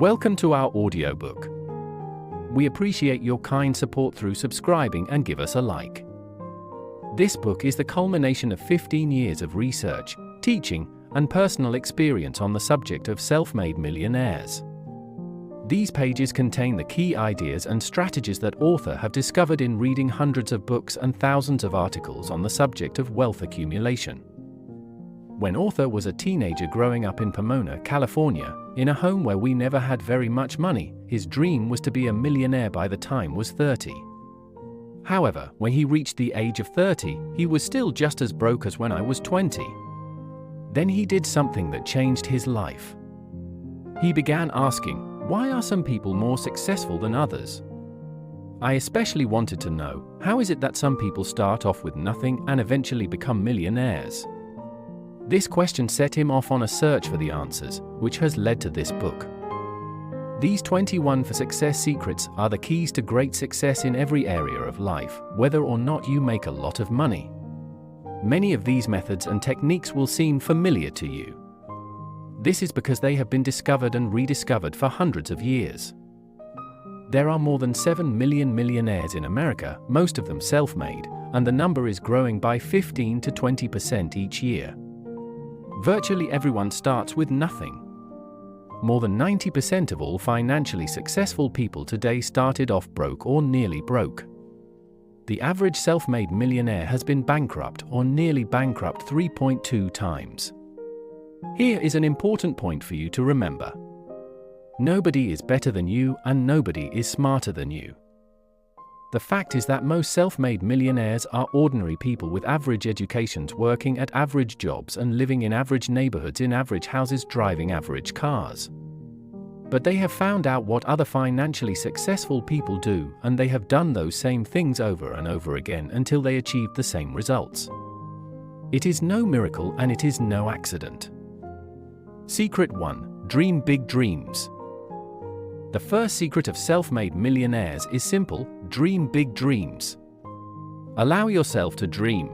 Welcome to our audiobook. We appreciate your kind support through subscribing and give us a like. This book is the culmination of 15 years of research, teaching, and personal experience on the subject of self-made millionaires. These pages contain the key ideas and strategies that authors have discovered in reading hundreds of books and thousands of articles on the subject of wealth accumulation. When author was a teenager growing up in Pomona, California, in a home where we never had very much money, his dream was to be a millionaire by the time was 30. However, when he reached the age of 30, he was still just as broke as when I was 20. Then he did something that changed his life. He began asking, why are some people more successful than others? I especially wanted to know, how is it that some people start off with nothing and eventually become millionaires? This question set him off on a search for the answers, which has led to this book. These 21 for success secrets are the keys to great success in every area of life, whether or not you make a lot of money. Many of these methods and techniques will seem familiar to you. This is because they have been discovered and rediscovered for hundreds of years. There are more than 7 million millionaires in America, most of them self-made, and the number is growing by 15 to 20% each year. Virtually everyone starts with nothing. More than 90% of all financially successful people today started off broke or nearly broke. The average self-made millionaire has been bankrupt or nearly bankrupt 3.2 times. Here is an important point for you to remember. Nobody is better than you and nobody is smarter than you. The fact is that most self-made millionaires are ordinary people with average educations, working at average jobs and living in average neighborhoods in average houses, driving average cars. But they have found out what other financially successful people do, and they have done those same things over and over again until they achieved the same results. It is no miracle and it is no accident. Secret 1. Dream big dreams. The first secret of self-made millionaires is simple: dream big dreams. Allow yourself to dream.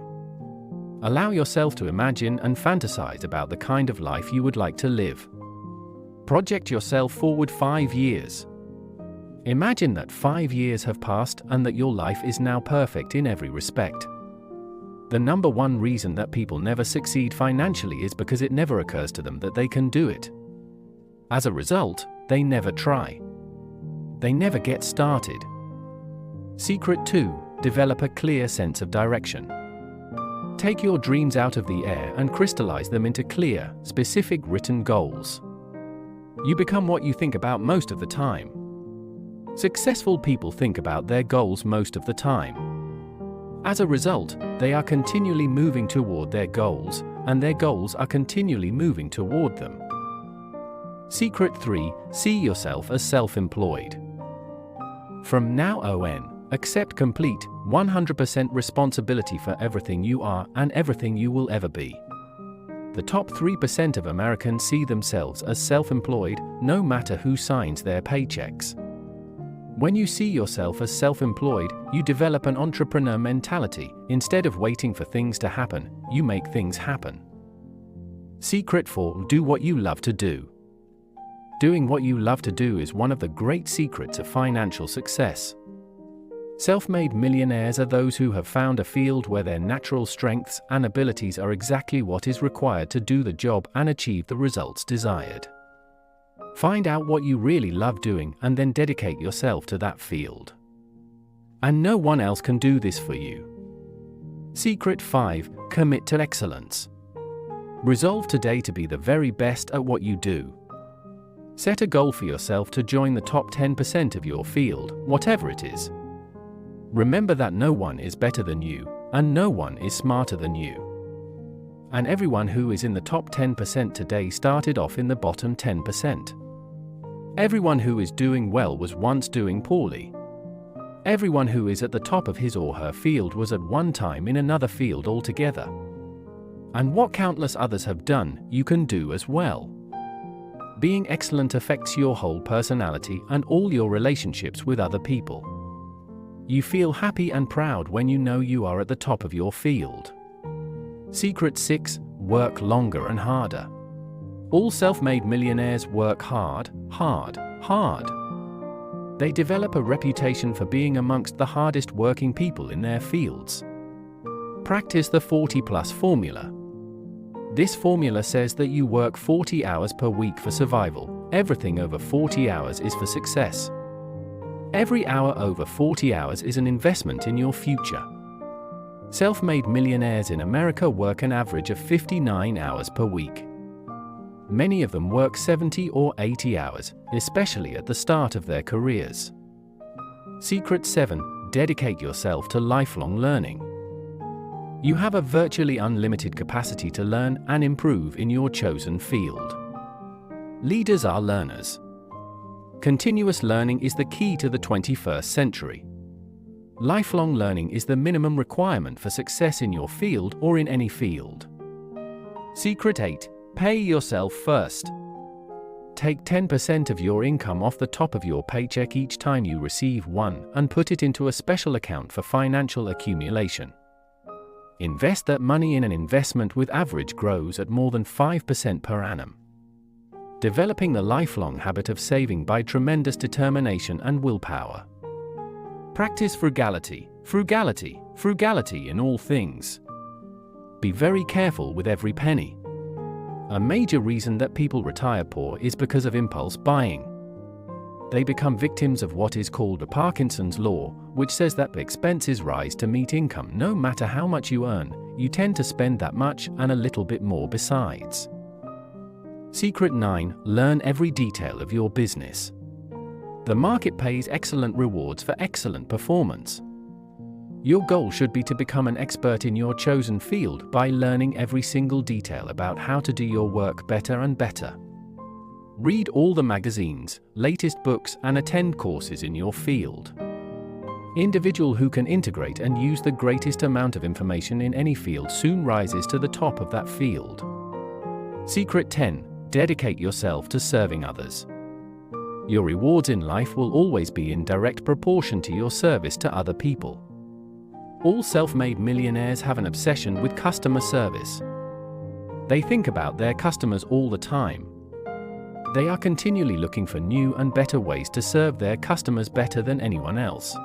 Allow yourself to imagine and fantasize about the kind of life you would like to live. Project yourself forward 5 years. Imagine that 5 years have passed and that your life is now perfect in every respect. The number one reason that people never succeed financially is because it never occurs to them that they can do it. As a result, they never try. They never get started. Secret 2. Develop a clear sense of direction. Take your dreams out of the air and crystallize them into clear, specific written goals. You become what you think about most of the time. Successful people think about their goals most of the time. As a result, they are continually moving toward their goals, and their goals are continually moving toward them. Secret 3. See yourself as self-employed. From now on, accept complete, 100% responsibility for everything you are and everything you will ever be. The top 3% of Americans see themselves as self-employed, no matter who signs their paychecks. When you see yourself as self-employed, you develop an entrepreneur mentality. Instead of waiting for things to happen, you make things happen. Secret 4. Do what you love to do. Doing what you love to do is one of the great secrets of financial success. Self-made millionaires are those who have found a field where their natural strengths and abilities are exactly what is required to do the job and achieve the results desired. Find out what you really love doing and then dedicate yourself to that field. And no one else can do this for you. Secret 5. Commit to excellence. Resolve today to be the very best at what you do. Set a goal for yourself to join the top 10% of your field, whatever it is. Remember that no one is better than you, and no one is smarter than you. And everyone who is in the top 10% today started off in the bottom 10%. Everyone who is doing well was once doing poorly. Everyone who is at the top of his or her field was at one time in another field altogether. And what countless others have done, you can do as well. Being excellent affects your whole personality and all your relationships with other people. You feel happy and proud when you know you are at the top of your field. Secret 6. Work longer and harder. All self-made millionaires work hard, hard, hard. They develop a reputation for being amongst the hardest working people in their fields. Practice the 40+ formula. This formula says that you work 40 hours per week for survival. Everything over 40 hours is for success. Every hour over 40 hours is an investment in your future. Self-made millionaires in America work an average of 59 hours per week. Many of them work 70 or 80 hours, especially at the start of their careers. Secret 7. Dedicate yourself to lifelong learning. You have a virtually unlimited capacity to learn and improve in your chosen field. Leaders are learners. Continuous learning is the key to the 21st century. Lifelong learning is the minimum requirement for success in your field or in any field. Secret 8. Pay yourself first. Take 10% of your income off the top of your paycheck each time you receive one and put it into a special account for financial accumulation. Invest that money in an investment with average grows at more than 5% per annum. Developing the lifelong habit of saving by tremendous determination and willpower. Practice frugality, frugality, frugality in all things. Be very careful with every penny. A major reason that people retire poor is because of impulse buying. They become victims of what is called the Parkinson's law, which says that expenses rise to meet income. No matter how much you earn, you tend to spend that much and a little bit more besides. Secret 9. Learn every detail of your business. The market pays excellent rewards for excellent performance. Your goal should be to become an expert in your chosen field by learning every single detail about how to do your work better and better. Read all the magazines, latest books, and attend courses in your field. Individual who can integrate and use the greatest amount of information in any field soon rises to the top of that field. Secret 10. Dedicate yourself to serving others. Your rewards in life will always be in direct proportion to your service to other people. All self-made millionaires have an obsession with customer service. They think about their customers all the time. They are continually looking for new and better ways to serve their customers better than anyone else.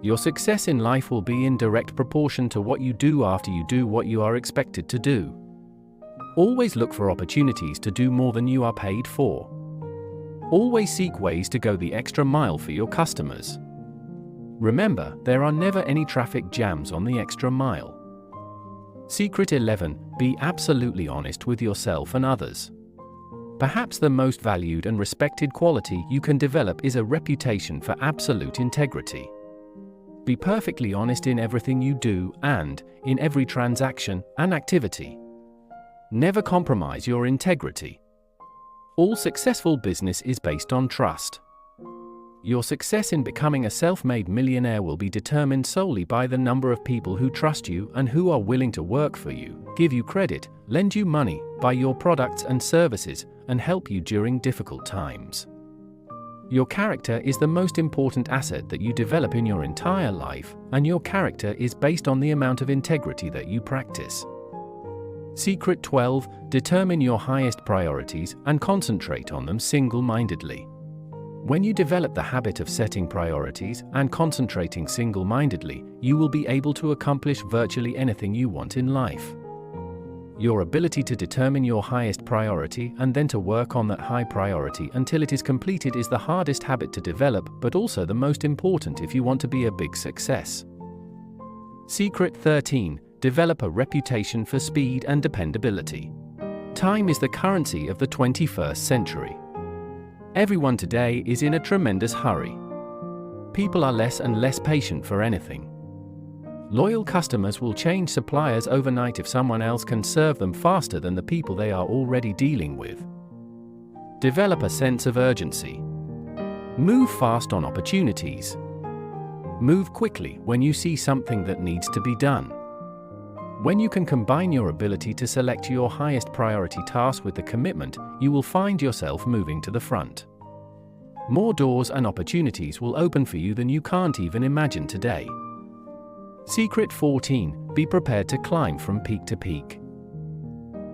Your success in life will be in direct proportion to what you do after you do what you are expected to do. Always look for opportunities to do more than you are paid for. Always seek ways to go the extra mile for your customers. Remember, there are never any traffic jams on the extra mile. Secret 11. Be absolutely honest with yourself and others. Perhaps the most valued and respected quality you can develop is a reputation for absolute integrity. Be perfectly honest in everything you do and in every transaction and activity. Never compromise your integrity. All successful business is based on trust. Your success in becoming a self-made millionaire will be determined solely by the number of people who trust you and who are willing to work for you, give you credit, lend you money, buy your products and services, and help you during difficult times. Your character is the most important asset that you develop in your entire life, and your character is based on the amount of integrity that you practice. Secret 12. Determine your highest priorities and concentrate on them single-mindedly. When you develop the habit of setting priorities and concentrating single-mindedly, you will be able to accomplish virtually anything you want in life. Your ability to determine your highest priority and then to work on that high priority until it is completed is the hardest habit to develop, but also the most important if you want to be a big success. Secret 13. Develop a reputation for speed and dependability. Time is the currency of the 21st century. Everyone today is in a tremendous hurry. People are less and less patient for anything. Loyal customers will change suppliers overnight if someone else can serve them faster than the people they are already dealing with. Develop a sense of urgency. Move fast on opportunities. Move quickly when you see something that needs to be done. When you can combine your ability to select your highest priority task with the commitment, you will find yourself moving to the front. More doors and opportunities will open for you than you can't even imagine today. Secret 14. Be prepared to climb from peak to peak.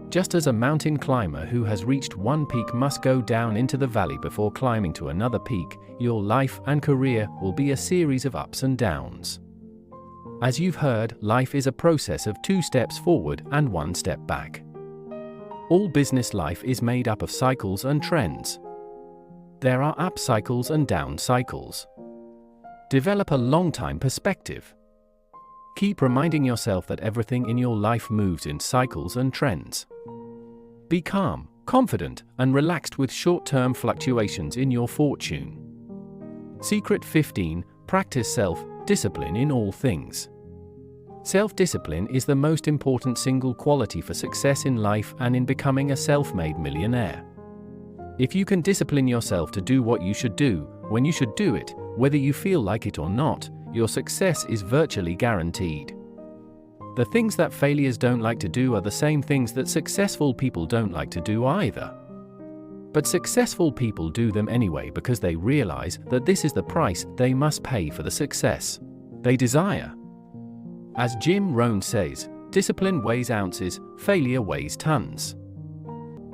Just as a mountain climber who has reached one peak must go down into the valley before climbing to another peak, your life and career will be a series of ups and downs. As you've heard, life is a process of 2 steps forward and 1 step back. All business life is made up of cycles and trends. There are up cycles and down cycles. Develop a long-time perspective. Keep reminding yourself that everything in your life moves in cycles and trends. Be calm, confident, and relaxed with short-term fluctuations in your fortune. Secret 15. Practice self-discipline in all things. Self-discipline is the most important single quality for success in life and in becoming a self-made millionaire. If you can discipline yourself to do what you should do, when you should do it, whether you feel like it or not, your success is virtually guaranteed. The things that failures don't like to do are the same things that successful people don't like to do either. But successful people do them anyway because they realize that this is the price they must pay for the success they desire. As Jim Rohn says, discipline weighs ounces, failure weighs tons.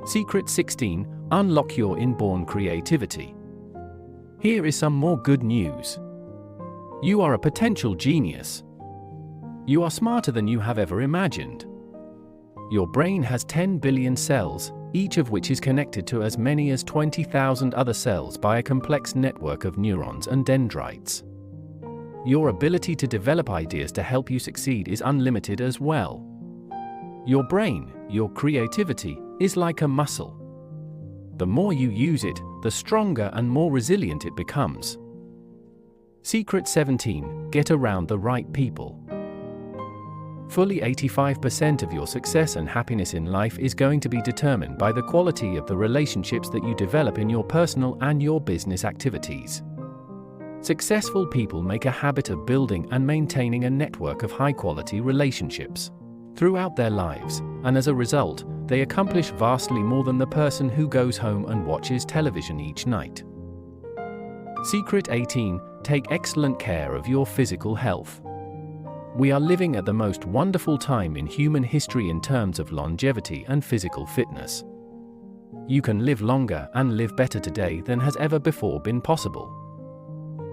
Secret 16. Unlock your inborn creativity. Here is some more good news. You are a potential genius. You are smarter than you have ever imagined. Your brain has 10 billion cells, each of which is connected to as many as 20,000 other cells by a complex network of neurons and dendrites. Your ability to develop ideas to help you succeed is unlimited as well. Your brain, your creativity, is like a muscle. The more you use it, the stronger and more resilient it becomes. Secret 17. Get around the right people. Fully 85% of your success and happiness in life is going to be determined by the quality of the relationships that you develop in your personal and your business activities. Successful people make a habit of building and maintaining a network of high-quality relationships throughout their lives, and as a result, they accomplish vastly more than the person who goes home and watches television each night. Secret 18. Take excellent care of your physical health. We are living at the most wonderful time in human history in terms of longevity and physical fitness. You can live longer and live better today than has ever before been possible.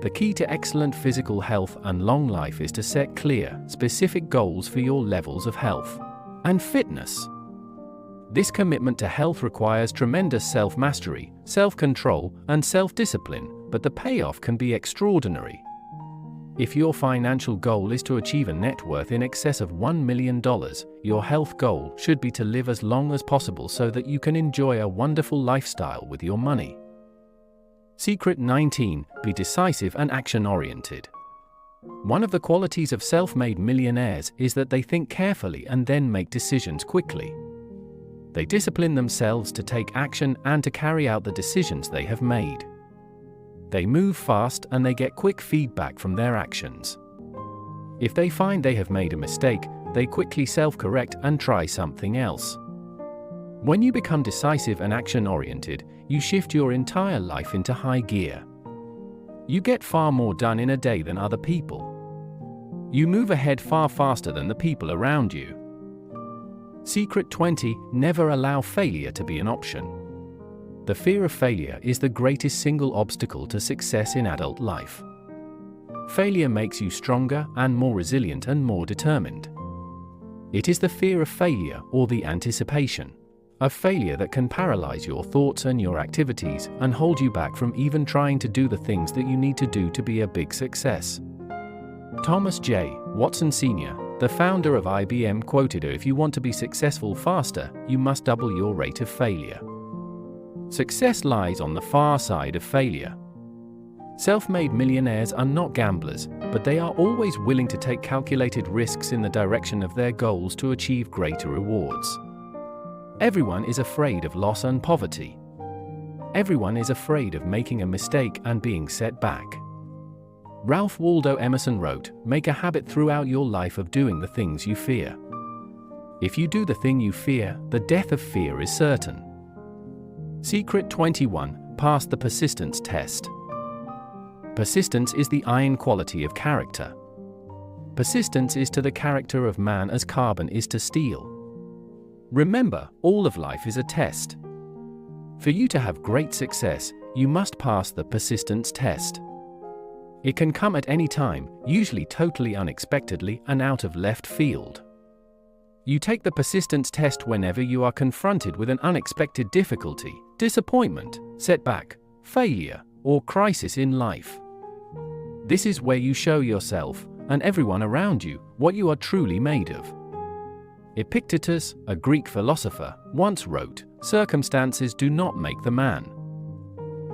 The key to excellent physical health and long life is to set clear, specific goals for your levels of health and fitness. This commitment to health requires tremendous self-mastery, self-control, and self-discipline, but the payoff can be extraordinary. If your financial goal is to achieve a net worth in excess of $1 million, your health goal should be to live as long as possible so that you can enjoy a wonderful lifestyle with your money. Secret 19. Be decisive and action-oriented. One of the qualities of self-made millionaires is that they think carefully and then make decisions quickly. They discipline themselves to take action and to carry out the decisions they have made. They move fast and they get quick feedback from their actions. If they find they have made a mistake, they quickly self-correct and try something else. When you become decisive and action-oriented, you shift your entire life into high gear. You get far more done in a day than other people. You move ahead far faster than the people around you. Secret 20. Never allow failure to be an option. The fear of failure is the greatest single obstacle to success in adult life. Failure makes you stronger and more resilient and more determined. It is the fear of failure or the anticipation of failure that can paralyze your thoughts and your activities and hold you back from even trying to do the things that you need to do to be a big success. Thomas J. Watson Sr., the founder of IBM, quoted, "If you want to be successful faster, you must double your rate of failure." Success lies on the far side of failure. Self-made millionaires are not gamblers, but they are always willing to take calculated risks in the direction of their goals to achieve greater rewards. Everyone is afraid of loss and poverty. Everyone is afraid of making a mistake and being set back. Ralph Waldo Emerson wrote, "Make a habit throughout your life of doing the things you fear. If you do the thing you fear, the death of fear is certain." Secret 21. Pass the persistence test. Persistence is the iron quality of character. Persistence is to the character of man as carbon is to steel. Remember, all of life is a test. For you to have great success, you must pass the persistence test. It can come at any time, usually totally unexpectedly and out of left field. You take the persistence test whenever you are confronted with an unexpected difficulty, disappointment, setback, failure, or crisis in life. This is where you show yourself, and everyone around you, what you are truly made of. Epictetus, a Greek philosopher, once wrote, "Circumstances do not make the man.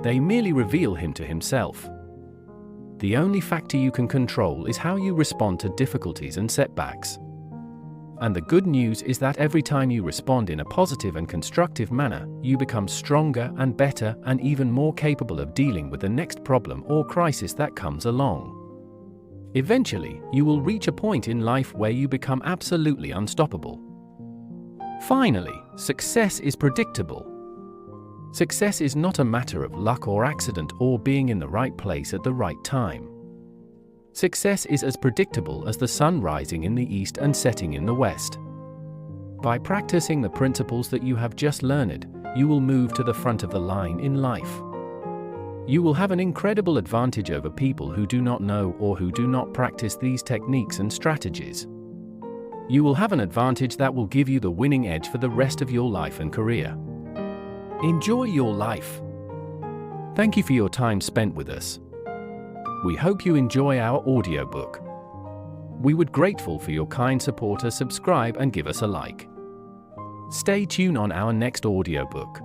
They merely reveal him to himself." The only factor you can control is how you respond to difficulties and setbacks. And the good news is that every time you respond in a positive and constructive manner, you become stronger and better and even more capable of dealing with the next problem or crisis that comes along. Eventually, you will reach a point in life where you become absolutely unstoppable. Finally, success is predictable. Success is not a matter of luck or accident or being in the right place at the right time. Success is as predictable as the sun rising in the east and setting in the west. By practicing the principles that you have just learned, you will move to the front of the line in life. You will have an incredible advantage over people who do not know or who do not practice these techniques and strategies. You will have an advantage that will give you the winning edge for the rest of your life and career. Enjoy your life. Thank you for your time spent with us. We hope you enjoy our audiobook. We would grateful for your kind support. Subscribe and give us a like. Stay tuned on our next audiobook.